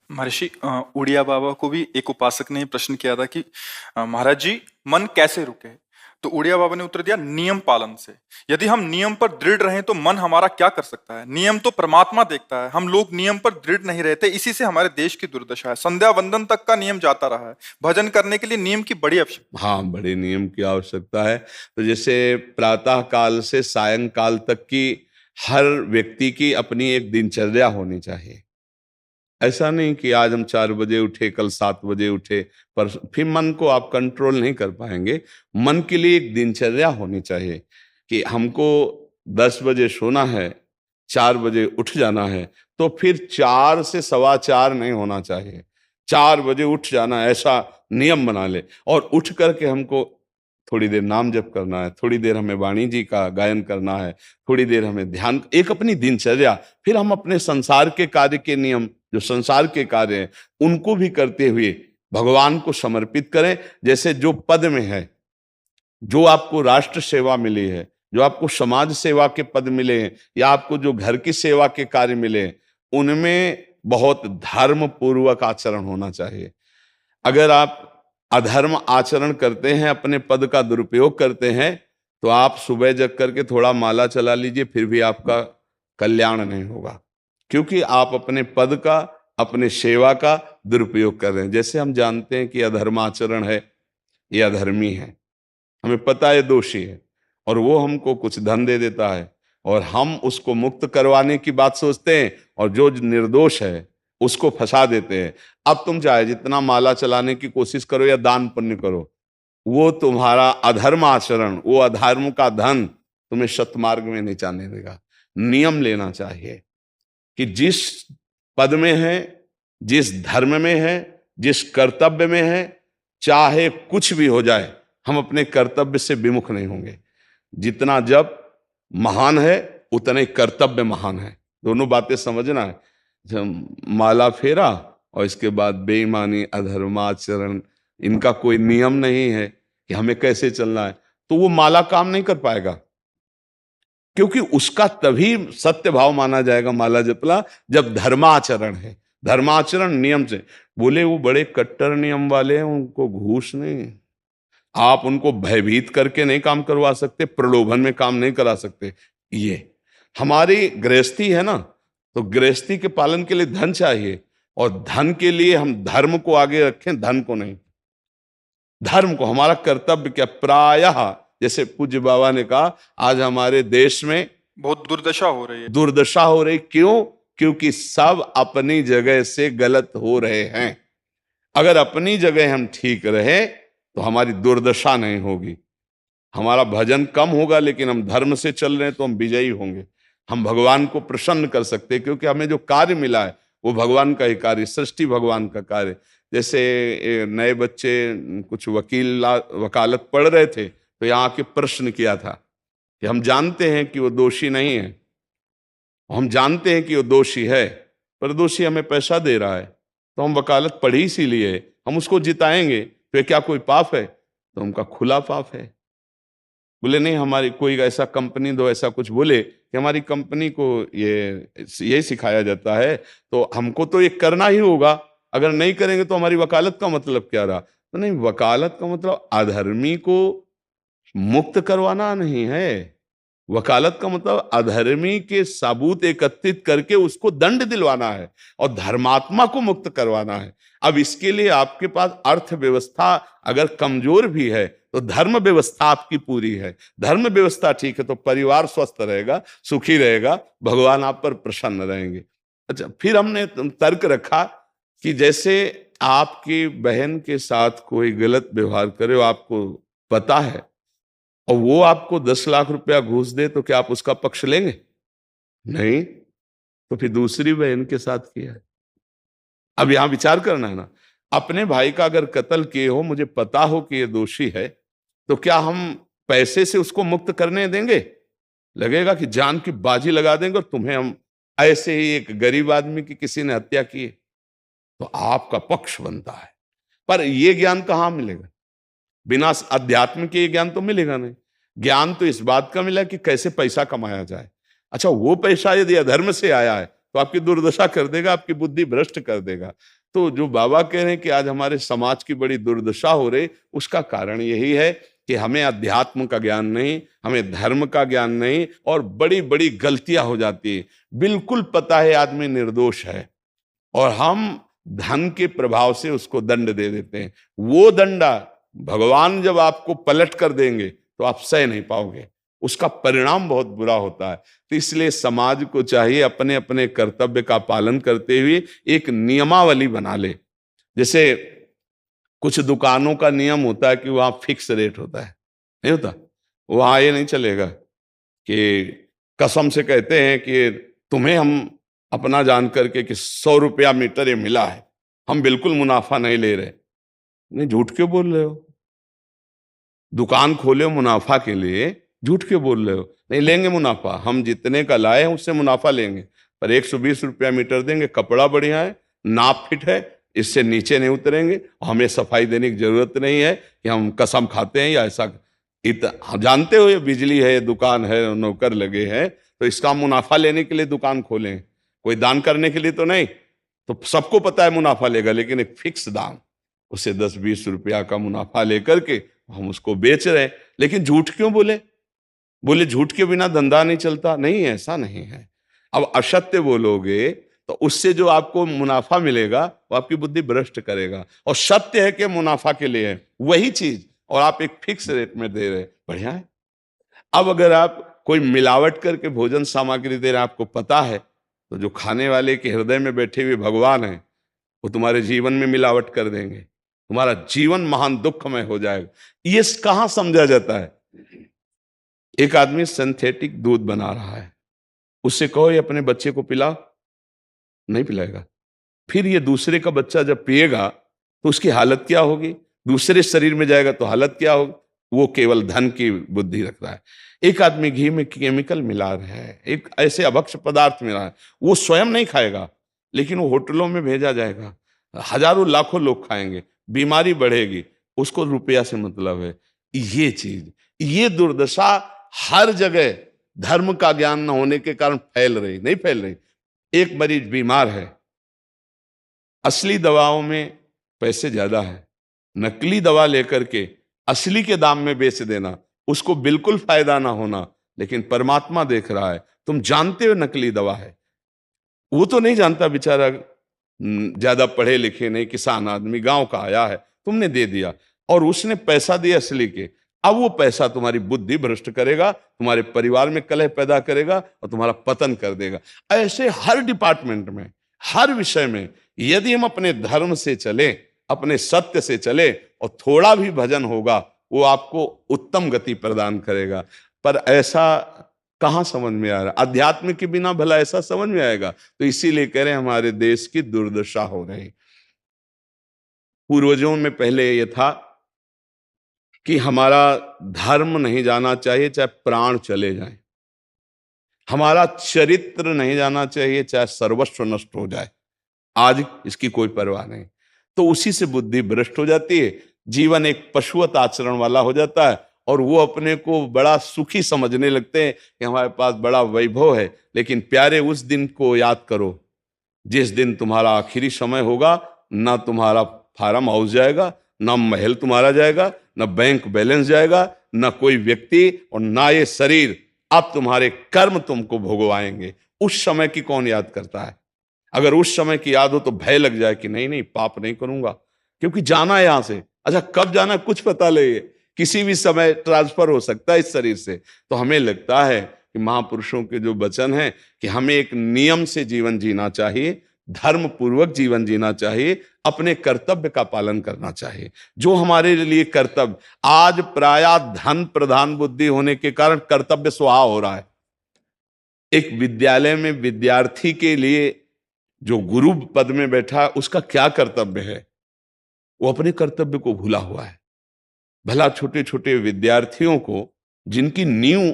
महर्षि उड़िया बाबा को भी एक उपासक ने प्रश्न किया था कि महाराज जी, मन कैसे रुके? तो उड़िया बाबा ने उत्तर दिया, नियम पालन से। यदि हम नियम पर दृढ़ रहें तो मन हमारा क्या कर सकता है? नियम तो परमात्मा देखता है। हम लोग नियम पर दृढ़ नहीं रहते, इसी से हमारे देश की दुर्दशा है। संध्या वंदन तक का नियम जाता रहा है। भजन करने के लिए नियम की बड़ी आवश्यकता। हाँ, बड़े नियम की आवश्यकता है। तो जैसे प्रातः काल से सायंकाल तक की हर व्यक्ति की अपनी एक दिनचर्या होनी चाहिए। ऐसा नहीं कि आज हम 4 बजे उठे, कल 7 बजे उठे, पर फिर मन को आप कंट्रोल नहीं कर पाएंगे। मन के लिए एक दिनचर्या होनी चाहिए कि हमको 10 बजे सोना है, 4 बजे उठ जाना है। तो फिर 4 से 4:15 नहीं होना चाहिए, 4 बजे उठ जाना, ऐसा नियम बना ले। और उठ करके हमको थोड़ी देर नाम जप करना है, थोड़ी देर हमें वाणी जी का गायन करना है, थोड़ी देर हमें ध्यान, एक अपनी दिनचर्या। फिर हम अपने संसार के कार्य के नियम, जो संसार के कार्य हैं, उनको भी करते हुए भगवान को समर्पित करें। जैसे जो पद में है, जो आपको राष्ट्र सेवा मिली है, जो आपको समाज सेवा के पद मिले हैं, या आपको जो घर की सेवा के कार्य मिले हैं, उनमें बहुत धर्म पूर्वक आचरण होना चाहिए। अगर आप अधर्म आचरण करते हैं, अपने पद का दुरुपयोग करते हैं, तो आप सुबह जग करके थोड़ा माला चला लीजिए, फिर भी आपका कल्याण नहीं होगा, क्योंकि आप अपने पद का, अपने सेवा का दुरुपयोग कर रहे हैं। जैसे हम जानते हैं कि अधर्म आचरण है, ये अधर्मी है, हमें पता है दोषी है, और वो हमको कुछ धन दे देता है, और हम उसको मुक्त करवाने की बात सोचते हैं, और जो निर्दोष है उसको फंसा देते हैं। अब तुम चाहे जितना माला चलाने की कोशिश करो या दान पुण्य करो, वो तुम्हारा अधर्म आचरण, वो अधर्म का धन तुम्हें सतमार्ग में नहीं जाने देगा। नियम लेना चाहिए कि जिस पद में है, जिस धर्म में है, जिस कर्तव्य में है, चाहे कुछ भी हो जाए, हम अपने कर्तव्य से विमुख नहीं होंगे। जितना जप महान है, उतने कर्तव्य महान है। दोनों बातें समझना है। जब माला फेरा और इसके बाद बेईमानी, अधर्माचरण, इनका कोई नियम नहीं है कि हमें कैसे चलना है, तो वो माला काम नहीं कर पाएगा, क्योंकि उसका तभी सत्य भाव माना जाएगा माला जपला, जब धर्माचरण है। धर्माचरण नियम से। बोले वो बड़े कट्टर नियम वाले हैं, उनको घूस नहीं, आप उनको भयभीत करके नहीं काम करवा सकते, प्रलोभन में काम नहीं करा सकते। ये हमारी गृहस्थी है ना, तो गृहस्थी के पालन के लिए धन चाहिए, और धन के लिए हम धर्म को आगे रखें, धन को नहीं। धर्म को, हमारा कर्तव्य क्या, प्रायः जैसे पूज्य बाबा ने कहा, आज हमारे देश में बहुत दुर्दशा हो रही है। दुर्दशा हो रही, क्यों? क्योंकि सब अपनी जगह से गलत हो रहे हैं। अगर अपनी जगह हम ठीक रहे तो हमारी दुर्दशा नहीं होगी, हमारा भजन कम होगा, लेकिन हम धर्म से चल रहे हैं तो हम विजयी होंगे। हम भगवान को प्रसन्न कर सकते हैं, क्योंकि हमें जो कार्य मिला है वो भगवान का ही कार्य, सृष्टि भगवान का कार्य। जैसे नए बच्चे कुछ वकालत पढ़ रहे थे, तो यहाँ के प्रश्न किया था कि हम जानते हैं कि वो दोषी नहीं है, हम जानते हैं कि वो दोषी है, पर दोषी हमें पैसा दे रहा है, तो हम वकालत पढ़ी इसीलिए, हम उसको जिताएंगे, तो क्या कोई पाप है? तो उनका खुला पाप है। बोले नहीं, हमारी कोई ऐसा कंपनी दो, ऐसा कुछ बोले कि हमारी कंपनी को ये सिखाया जाता है, तो हमको तो ये करना ही होगा, अगर नहीं करेंगे तो हमारी वकालत का मतलब क्या रहा? तो नहीं, वकालत का मतलब अधर्मी को मुक्त करवाना नहीं है। वकालत का मतलब अधर्मी के सबूत एकत्रित करके उसको दंड दिलवाना है, और धर्मात्मा को मुक्त करवाना है। अब इसके लिए आपके पास अर्थव्यवस्था अगर कमजोर भी है, तो धर्म व्यवस्था आपकी पूरी है। धर्म व्यवस्था ठीक है तो परिवार स्वस्थ रहेगा, सुखी रहेगा, भगवान आप पर प्रसन्न रहेंगे। अच्छा, फिर हमने तर्क रखा कि जैसे आपकी बहन के साथ कोई गलत व्यवहार करे, आपको पता है, और वो आपको 10 लाख रुपया घूस दे, तो क्या आप उसका पक्ष लेंगे? नहीं। तो फिर दूसरी बहन के साथ किया है। अब यहां विचार करना है ना, अपने भाई का अगर कत्ल किए हो, मुझे पता हो कि ये दोषी है, तो क्या हम पैसे से उसको मुक्त करने देंगे? लगेगा कि जान की बाजी लगा देंगे, और तुम्हें हम, ऐसे ही एक गरीब आदमी की किसी ने हत्या की है, तो आपका पक्ष बनता है। पर यह ज्ञान कहां मिलेगा? बिना अध्यात्म के ज्ञान तो मिलेगा नहीं। ज्ञान तो इस बात का मिला कि कैसे पैसा कमाया जाए। अच्छा, वो पैसा यदि अधर्म से आया है तो आपकी दुर्दशा कर देगा, आपकी बुद्धि भ्रष्ट कर देगा। तो जो बाबा कह रहे हैं कि आज हमारे समाज की बड़ी दुर्दशा हो रही, उसका कारण यही है कि हमें अध्यात्म का ज्ञान नहीं, हमें धर्म का ज्ञान नहीं, और बड़ी बड़ी गलतियां हो जाती है। बिल्कुल पता है आदमी निर्दोष है और हम धन के प्रभाव से उसको दंड दे देते हैं। वो दंडा भगवान जब आपको पलट कर देंगे तो आप सह नहीं पाओगे, उसका परिणाम बहुत बुरा होता है। तो इसलिए समाज को चाहिए अपने अपने कर्तव्य का पालन करते हुए एक नियमावली बना ले। जैसे कुछ दुकानों का नियम होता है कि वहां फिक्स रेट होता है, नहीं होता? वहां ये नहीं चलेगा कि कसम से कहते हैं कि तुम्हें हम अपना जान करके कि 100 रुपया मीटर ये मिला है, हम बिल्कुल मुनाफा नहीं ले रहे। नहीं, झूठ क्यों बोल रहे हो? दुकान खोले हो मुनाफा के लिए, झूठ क्यों बोल रहे हो? नहीं लेंगे मुनाफा, हम जितने का लाए हैं उससे मुनाफा लेंगे, पर 120 रुपया मीटर देंगे, कपड़ा बढ़िया है, नाप फिट है, इससे नीचे नहीं उतरेंगे, हमें सफाई देने की जरूरत नहीं है कि हम कसम खाते हैं या ऐसा। जानते हो ये बिजली है, दुकान है, नौकर लगे हैं, तो इसका मुनाफा लेने के लिए दुकान खोलें, कोई दान करने के लिए तो नहीं। तो सबको पता है मुनाफा लेगा, लेकिन एक फिक्स दाम, उसे 10-20 रुपया का मुनाफा लेकर के हम उसको बेच रहे हैं। लेकिन झूठ क्यों बोले? बोले झूठ के बिना धंधा नहीं चलता। नहीं, ऐसा नहीं है। अब असत्य बोलोगे तो उससे जो आपको मुनाफा मिलेगा वो आपकी बुद्धि भ्रष्ट करेगा, और सत्य है कि मुनाफा के लिए है वही चीज, और आप एक फिक्स रेट में दे रहे, बढ़िया है। अब अगर आप कोई मिलावट करके भोजन सामग्री दे रहे हैं, आपको पता है, तो जो खाने वाले के हृदय में बैठे हुए भगवान हैं वो तुम्हारे जीवन में मिलावट कर देंगे, तुम्हारा जीवन महान दुखमय हो जाएगा। ये कहां समझा जाता है? एक आदमी सिंथेटिक दूध बना रहा है, उससे कहो ये अपने बच्चे को पिला, नहीं पिलाएगा। फिर ये दूसरे का बच्चा जब पिएगा तो उसकी हालत क्या होगी? दूसरे शरीर में जाएगा तो हालत क्या होगी? वो केवल धन की बुद्धि रख रहा है। एक आदमी घी में केमिकल मिला रहा है, एक ऐसे अभक्ष पदार्थ मिला है, वो स्वयं नहीं खाएगा, लेकिन वो होटलों में भेजा जाएगा, हजारों लाखों लोग खाएंगे, बीमारी बढ़ेगी, उसको रुपया से मतलब है। ये चीज, ये दुर्दशा हर जगह धर्म का ज्ञान न होने के कारण फैल रही, नहीं फैल रही। एक मरीज बीमार है, असली दवाओं में पैसे ज्यादा है, नकली दवा लेकर के असली के दाम में बेच देना, उसको बिल्कुल फायदा ना होना, लेकिन परमात्मा देख रहा है। तुम जानते हो नकली दवा है, वो तो नहीं जानता बेचारा, ज्यादा पढ़े लिखे नहीं, किसान आदमी गांव का आया है, तुमने दे दिया और उसने पैसा दिया असली के। अब वो पैसा तुम्हारी बुद्धि भ्रष्ट करेगा, तुम्हारे परिवार में कलह पैदा करेगा और तुम्हारा पतन कर देगा। ऐसे हर डिपार्टमेंट में, हर विषय में यदि हम अपने धर्म से चले, अपने सत्य से चले और थोड़ा भी भजन होगा, वो आपको उत्तम गति प्रदान करेगा। पर ऐसा कहां समझ में आ रहा? अध्यात्म के बिना भला ऐसा समझ में आएगा? तो इसीलिए कह रहे हैं हमारे देश की दुर्दशा हो रही। पूर्वजों में पहले यह था कि हमारा धर्म नहीं जाना चाहिए चाहे प्राण चले जाएं, हमारा चरित्र नहीं जाना चाहिए चाहे सर्वस्व नष्ट हो जाए। आज इसकी कोई परवाह नहीं, तो उसी से बुद्धि भ्रष्ट हो जाती है, जीवन एक पशुवत आचरण वाला हो जाता है, और वो अपने को बड़ा सुखी समझने लगते हैं कि हमारे पास बड़ा वैभव है। लेकिन प्यारे, उस दिन को याद करो जिस दिन तुम्हारा आखिरी समय होगा, ना तुम्हारा फार्म हाउस जाएगा, ना महल तुम्हारा जाएगा, ना बैंक बैलेंस जाएगा, ना कोई व्यक्ति, और ना ये शरीर। अब तुम्हारे कर्म तुमको भोगवाएंगे। उस समय की कौन याद करता है? अगर उस समय की याद हो तो भय लग जाए कि नहीं नहीं, पाप नहीं करूंगा, क्योंकि जाना है यहां से। अच्छा, कब जाना कुछ पता नहीं, किसी भी समय ट्रांसफर हो सकता है इस शरीर से। तो हमें लगता है कि महापुरुषों के जो वचन हैं कि हमें एक नियम से जीवन जीना चाहिए, धर्म पूर्वक जीवन जीना चाहिए, अपने कर्तव्य का पालन करना चाहिए। जो हमारे लिए कर्तव्य, आज प्रायः धन प्रधान बुद्धि होने के कारण कर्तव्य स्वाहा हो रहा है। एक विद्यालय में विद्यार्थी के लिए जो गुरु पद में बैठा है, उसका क्या कर्तव्य है? वो अपने कर्तव्य को भूला हुआ है। भला छोटे छोटे विद्यार्थियों को, जिनकी नींव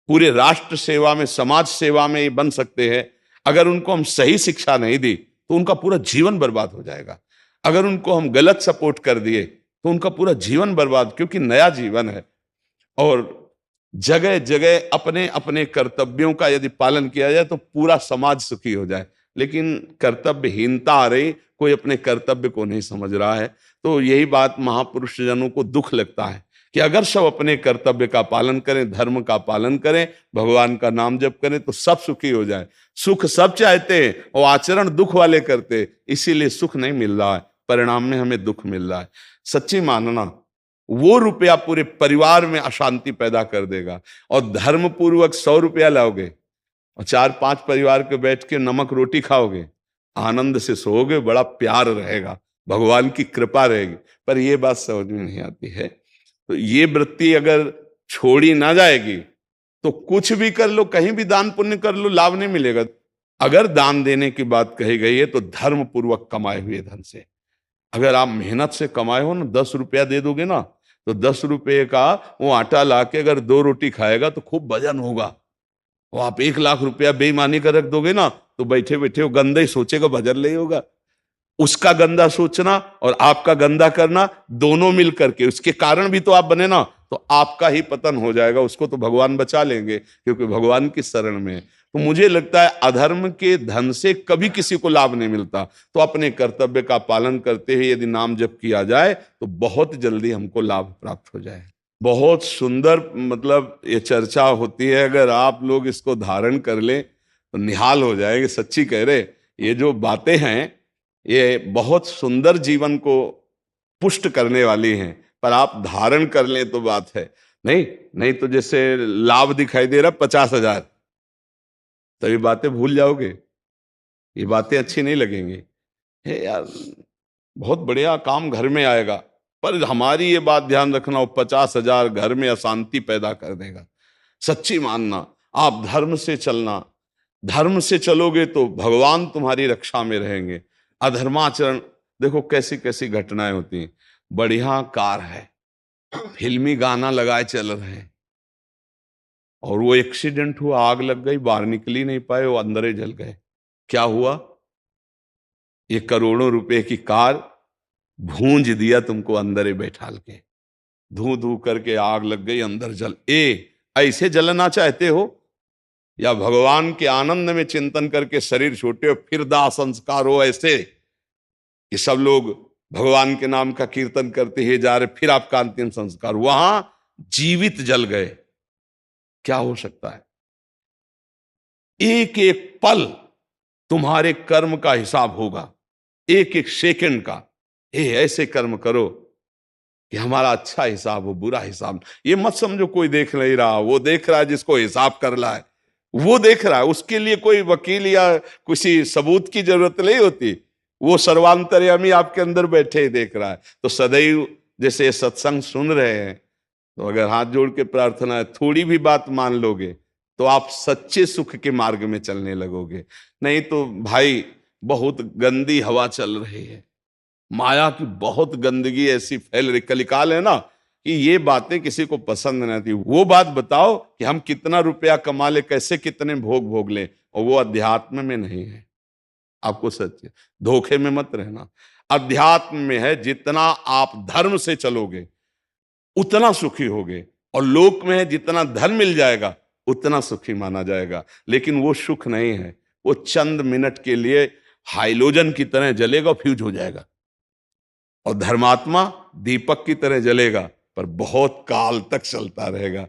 पूरे राष्ट्र सेवा में, समाज सेवा में ये बन सकते हैं, अगर उनको हम सही शिक्षा नहीं दी तो उनका पूरा जीवन बर्बाद हो जाएगा। अगर उनको हम गलत सपोर्ट कर दिए तो उनका पूरा जीवन बर्बाद, क्योंकि नया जीवन है। और जगह जगह अपने अपने कर्तव्यों का यदि पालन किया जाए तो पूरा समाज सुखी हो जाए। लेकिन कर्तव्यहीनता आ रही, कोई अपने कर्तव्य को नहीं समझ रहा है। तो यही बात महापुरुष जनों को दुख लगता है कि अगर सब अपने कर्तव्य का पालन करें, धर्म का पालन करें, भगवान का नाम जप करें तो सब सुखी हो जाए। सुख सब चाहते हैं और आचरण दुख वाले करते हैं, इसीलिए सुख नहीं मिल रहा है, परिणाम में हमें दुख मिल रहा है। सच्ची मानना, वो रुपया पूरे परिवार में अशांति पैदा कर देगा। और धर्म पूर्वक 100 रुपया लाओगे और 4-5 परिवार के बैठ के नमक रोटी खाओगे, आनंद से सोओगे, बड़ा प्यार रहेगा, भगवान की कृपा रहेगी। पर ये बात समझ में नहीं आती है। तो ये वृत्ति अगर छोड़ी ना जाएगी तो कुछ भी कर लो, कहीं भी दान पुण्य कर लो, लाभ नहीं मिलेगा। अगर दान देने की बात कही गई है तो धर्म पूर्वक कमाए हुए धन से। अगर आप मेहनत से कमाए हो ना, 10 रुपया दे दोगे ना, तो 10 रुपये का वो आटा लाके अगर 2 रोटी खाएगा तो खूब वजन होगा। और आप 1 लाख रुपया बेईमानी का रख दोगे ना, तो बैठे बैठे वो गंदा ही सोचेगा, भजन नहीं होगा। उसका गंदा सोचना और आपका गंदा करना, दोनों मिल करके, उसके कारण भी तो आप बने ना, तो आपका ही पतन हो जाएगा। उसको तो भगवान बचा लेंगे क्योंकि भगवान की शरण में है। तो मुझे लगता है अधर्म के धन से कभी किसी को लाभ नहीं मिलता। तो अपने कर्तव्य का पालन करते हुए यदि नाम जप किया जाए तो बहुत जल्दी हमको लाभ प्राप्त हो जाए। बहुत सुंदर, मतलब ये चर्चा होती है, अगर आप लोग इसको धारण कर लें तो निहाल हो जाएंगे। सच्ची कह रहे, ये जो बातें हैं ये बहुत सुंदर जीवन को पुष्ट करने वाली हैं, पर आप धारण कर लें तो बात है। नहीं नहीं तो जैसे लाभ दिखाई दे रहा 50,000, तो ये बातें भूल जाओगे, ये बातें अच्छी नहीं लगेंगी। हे यार, बहुत बढ़िया काम घर में आएगा, पर हमारी ये बात ध्यान रखना, वो 50,000 घर में अशांति पैदा कर देगा। सच्ची मानना, आप धर्म से चलना, धर्म से चलोगे तो भगवान तुम्हारी रक्षा में रहेंगे। अधर्माचरण, देखो कैसी कैसी घटनाएं होती हैं। बढ़िया कार है, फिल्मी गाना लगाए चल रहे हैं, और वो एक्सीडेंट हुआ, आग लग गई, बाहर निकल ही नहीं पाए, वो अंदर ही जल गए। क्या हुआ? ये करोड़ों रुपए की कार भूंज दिया तुमको अंदर ही बैठाल के, धू धू करके आग लग गई, अंदर जल। ऐसे जलना चाहते हो या भगवान के आनंद में चिंतन करके शरीर छूटे हो फिर दाह संस्कार हो ऐसे कि सब लोग भगवान के नाम का कीर्तन करते ही जा रहे, फिर आपका अंतिम संस्कार वहां जीवित जल गए? क्या हो सकता है? एक एक पल तुम्हारे कर्म का हिसाब होगा, एक एक सेकंड का। ऐसे कर्म करो कि हमारा अच्छा हिसाब हो, बुरा हिसाब। ये मत समझो कोई देख नहीं रहा, वो देख रहा है जिसको हिसाब करना है, वो देख रहा है। उसके लिए कोई वकील या किसी सबूत की जरूरत नहीं होती, वो सर्वांतर्यामी आपके अंदर बैठे ही देख रहा है। तो सदैव जैसे सत्संग सुन रहे हैं, तो अगर हाथ जोड़ के प्रार्थना है, थोड़ी भी बात मान लोगे तो आप सच्चे सुख के मार्ग में चलने लगोगे। नहीं तो भाई बहुत गंदी हवा चल रही है, माया की बहुत गंदगी ऐसी फैल रही, कलिकाल है ना, कि ये बातें किसी को पसंद नहीं आती। वो बात बताओ कि हम कितना रुपया कमा ले, कैसे कितने भोग भोग ले, और वो अध्यात्म में नहीं है। आपको सच धोखे में मत रहना, अध्यात्म में है। जितना आप धर्म से चलोगे उतना सुखी होगे, और लोक में है जितना धन मिल जाएगा उतना सुखी माना जाएगा। लेकिन वो सुख नहीं है, वो चंद मिनट के लिए हाइलोजन की तरह जलेगा, फ्यूज हो जाएगा। और धर्मात्मा दीपक की तरह जलेगा, पर बहुत काल तक चलता रहेगा।